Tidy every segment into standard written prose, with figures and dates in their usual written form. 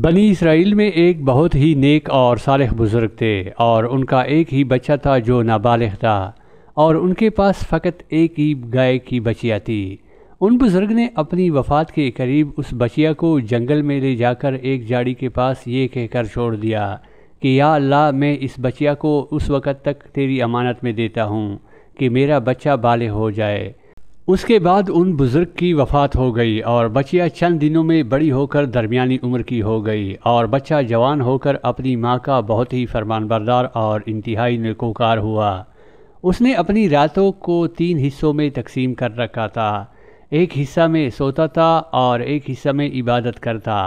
بنی اسرائیل میں ایک بہت ہی نیک اور صالح بزرگ تھے، اور ان کا ایک ہی بچہ تھا جو نابالغ تھا، اور ان کے پاس فقط ایک ہی گائے کی بچیا تھی۔ ان بزرگ نے اپنی وفات کے قریب اس بچیا کو جنگل میں لے جا کر ایک جھاڑی کے پاس یہ کہہ کر چھوڑ دیا کہ یا اللہ، میں اس بچیا کو اس وقت تک تیری امانت میں دیتا ہوں کہ میرا بچہ بالغ ہو جائے۔ اس کے بعد ان بزرگ کی وفات ہو گئی، اور بچیا چند دنوں میں بڑی ہو کر درمیانی عمر کی ہو گئی، اور بچہ جوان ہو کر اپنی ماں کا بہت ہی فرمان بردار اور انتہائی نیکوکار ہوا۔ اس نے اپنی راتوں کو 3 حصوں میں تقسیم کر رکھا تھا، ایک حصہ میں سوتا تھا، اور ایک حصہ میں عبادت کرتا،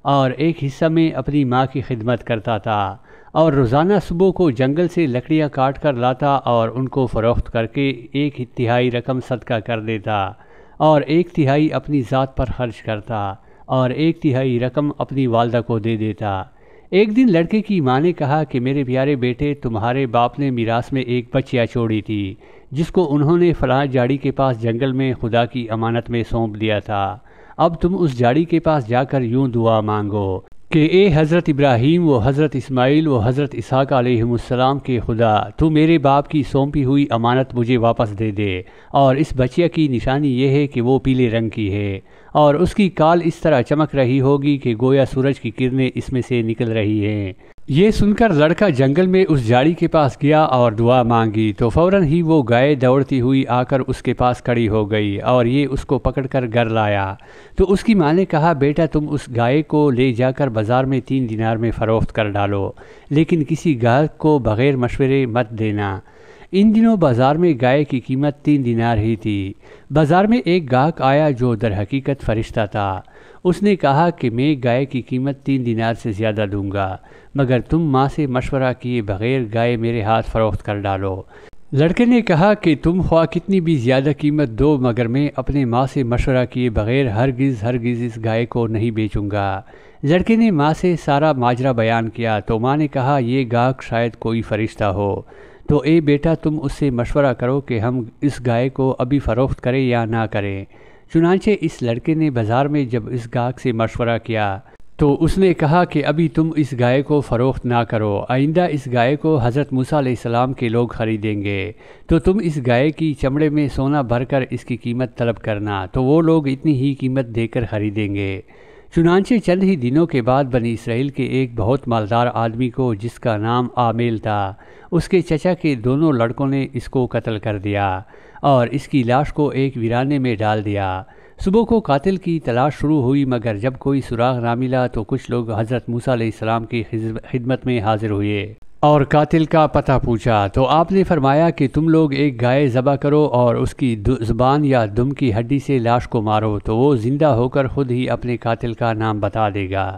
اور ایک حصہ میں اپنی ماں کی خدمت کرتا تھا، اور روزانہ صبح کو جنگل سے لکڑیاں کاٹ کر لاتا اور ان کو فروخت کر کے 1/3 رقم صدقہ کر دیتا، اور 1/3 اپنی ذات پر خرچ کرتا، اور 1/3 رقم اپنی والدہ کو دے دیتا۔ ایک دن لڑکے کی ماں نے کہا کہ میرے پیارے بیٹے، تمہارے باپ نے میراث میں ایک بچیا چھوڑی تھی جس کو انہوں نے فلاں جھاڑی کے پاس جنگل میں خدا کی امانت میں سونپ دیا تھا۔ اب تم اس جھاڑی کے پاس جا کر یوں دعا مانگو کہ اے حضرت ابراہیم و حضرت اسماعیل و حضرت اسحاق علیہم السلام کے خدا، تو میرے باپ کی سونپی ہوئی امانت مجھے واپس دے دے، اور اس بچیا کی نشانی یہ ہے کہ وہ پیلے رنگ کی ہے، اور اس کی کال اس طرح چمک رہی ہوگی کہ گویا سورج کی کرنیں اس میں سے نکل رہی ہیں۔ یہ سن کر لڑکا جنگل میں اس جھاڑی کے پاس گیا اور دعا مانگی، تو فوراً ہی وہ گائے دوڑتی ہوئی آ کر اس کے پاس کھڑی ہو گئی، اور یہ اس کو پکڑ کر گھر لایا۔ تو اس کی ماں نے کہا، بیٹا تم اس گائے کو لے جا کر بازار میں 3 دینار میں فروخت کر ڈالو، لیکن کسی گاہک کو بغیر مشورے مت دینا۔ ان دنوں بازار میں گائے کی قیمت 3 دینار ہی تھی۔ بازار میں ایک گاہک آیا جو در حقیقت فرشتہ تھا۔ اس نے کہا کہ میں گائے کی قیمت 3 دینار سے زیادہ دوں گا، مگر تم ماں سے مشورہ کیے بغیر گائے میرے ہاتھ فروخت کر ڈالو۔ لڑکے نے کہا کہ تم خواہ کتنی بھی زیادہ قیمت دو، مگر میں اپنے ماں سے مشورہ کیے بغیر ہرگز اس گائے کو نہیں بیچوں گا۔ لڑکے نے ماں سے سارا ماجرا بیان کیا، تو ماں نے کہا یہ گاہک شاید کوئی فرشتہ ہو، تو اے بیٹا تم اس سے مشورہ کرو کہ ہم اس گائے کو ابھی فروخت کریں یا نہ کریں۔ چنانچہ اس لڑکے نے بازار میں جب اس گاہک سے مشورہ کیا تو اس نے کہا کہ ابھی تم اس گائے کو فروخت نہ کرو، آئندہ اس گائے کو حضرت موسیٰ علیہ السلام کے لوگ خریدیں گے، تو تم اس گائے کی چمڑے میں سونا بھر کر اس کی قیمت طلب کرنا، تو وہ لوگ اتنی ہی قیمت دے کر خریدیں گے۔ چنانچہ چند ہی دنوں کے بعد بنی اسرائیل کے ایک بہت مالدار آدمی کو، جس کا نام عامیل تھا، اس کے چچا کے دونوں لڑکوں نے اس کو قتل کر دیا، اور اس کی لاش کو ایک ویرانے میں ڈال دیا۔ صبح کو قاتل کی تلاش شروع ہوئی، مگر جب کوئی سراغ نہ ملا تو کچھ لوگ حضرت موسیٰ علیہ السلام کی خدمت میں حاضر ہوئے اور قاتل کا پتہ پوچھا، تو آپ نے فرمایا کہ تم لوگ ایک گائے ذبح کرو اور اس کی زبان یا دم کی ہڈی سے لاش کو مارو، تو وہ زندہ ہو کر خود ہی اپنے قاتل کا نام بتا دے گا۔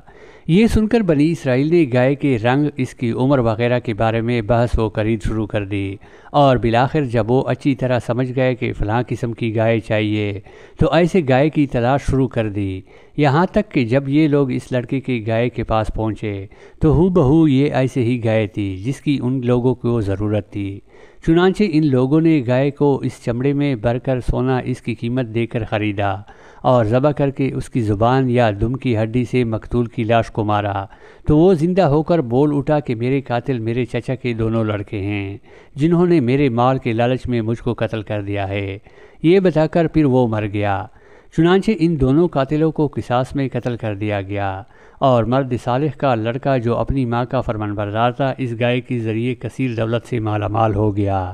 یہ سن کر بنی اسرائیل نے گائے کے رنگ، اس کی عمر وغیرہ کے بارے میں بحث و خرید شروع کر دی، اور بالآخر جب وہ اچھی طرح سمجھ گئے کہ فلاں قسم کی گائے چاہیے تو ایسے گائے کی تلاش شروع کر دی، یہاں تک کہ جب یہ لوگ اس لڑکے کی گائے کے پاس پہنچے تو ہو بہو یہ ایسے ہی گائے تھی جس کی ان لوگوں کو ضرورت تھی۔ چنانچہ ان لوگوں نے گائے کو اس چمڑے میں بھر کر سونا اس کی قیمت دے کر خریدا، اور ذبح کر کے اس کی زبان یا دم کی ہڈی سے مقتول کی لاش کو مارا، تو وہ زندہ ہو کر بول اٹھا کہ میرے قاتل میرے چچا کے دونوں لڑکے ہیں، جنہوں نے میرے مال کے لالچ میں مجھ کو قتل کر دیا ہے۔ یہ بتا کر پھر وہ مر گیا۔ چنانچہ ان دونوں قاتلوں کو قصاص میں قتل کر دیا گیا، اور مرد صالح کا لڑکا جو اپنی ماں کا فرمانبردار تھا، اس گائے کے ذریعے کثیر دولت سے مالا مال ہو گیا۔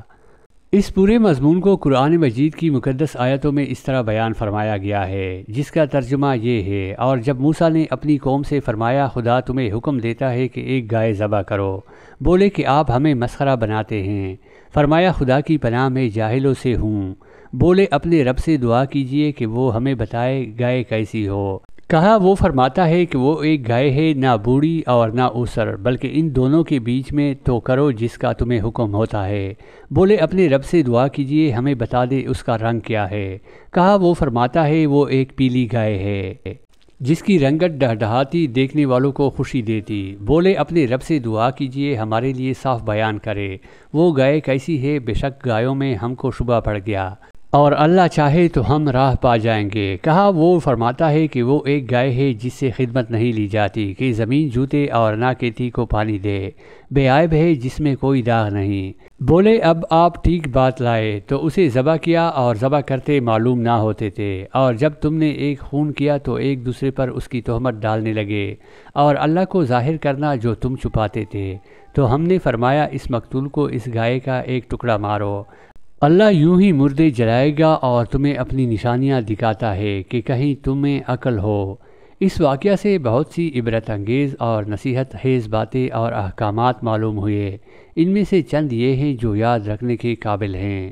اس پورے مضمون کو قرآن مجید کی مقدس آیتوں میں اس طرح بیان فرمایا گیا ہے، جس کا ترجمہ یہ ہے، اور جب موسیٰ نے اپنی قوم سے فرمایا خدا تمہیں حکم دیتا ہے کہ ایک گائے ذبح کرو، بولے کہ آپ ہمیں مسخرہ بناتے ہیں، فرمایا خدا کی پناہ میں جاہلوں سے ہوں، بولے اپنے رب سے دعا کیجئے کہ وہ ہمیں بتائے گائے کیسی ہو، کہا وہ فرماتا ہے کہ وہ ایک گائے ہے، نہ بوڑھی اور نہ اوسر، بلکہ ان دونوں کے بیچ میں، تو کرو جس کا تمہیں حکم ہوتا ہے، بولے اپنے رب سے دعا کیجئے ہمیں بتا دے اس کا رنگ کیا ہے، کہا وہ فرماتا ہے وہ ایک پیلی گائے ہے جس کی رنگت ڈہڈہاتی دیکھنے والوں کو خوشی دیتی، بولے اپنے رب سے دعا کیجئے ہمارے لیے صاف بیان کرے وہ گائے کیسی ہے، بے شک گایوں میں ہم کو شبہ پڑ گیا۔ اور اللہ چاہے تو ہم راہ پا جائیں گے۔ کہا وہ فرماتا ہے کہ وہ ایک گائے ہے جس سے خدمت نہیں لی جاتی کہ زمین جوتے اور نہ کھیتی کو پانی دے، بے عیب ہے جس میں کوئی داغ نہیں۔ بولے اب آپ ٹھیک بات لائے تو اسے ذبح کیا، اور ذبح کرتے معلوم نہ ہوتے تھے، اور جب تم نے ایک خون کیا تو ایک دوسرے پر اس کی تہمت ڈالنے لگے اور اللہ کو ظاہر کرنا جو تم چھپاتے تھے۔ تو ہم نے فرمایا اس مقتول کو اس گائے کا ایک ٹکڑا مارو، اللہ یوں ہی مردے جلائے گا اور تمہیں اپنی نشانیاں دکھاتا ہے کہ کہیں تمہیں عقل ہو۔ اس واقعہ سے بہت سی عبرت انگیز اور نصیحت خیز باتیں اور احکامات معلوم ہوئے۔ ان میں سے چند یہ ہیں جو یاد رکھنے کے قابل ہیں۔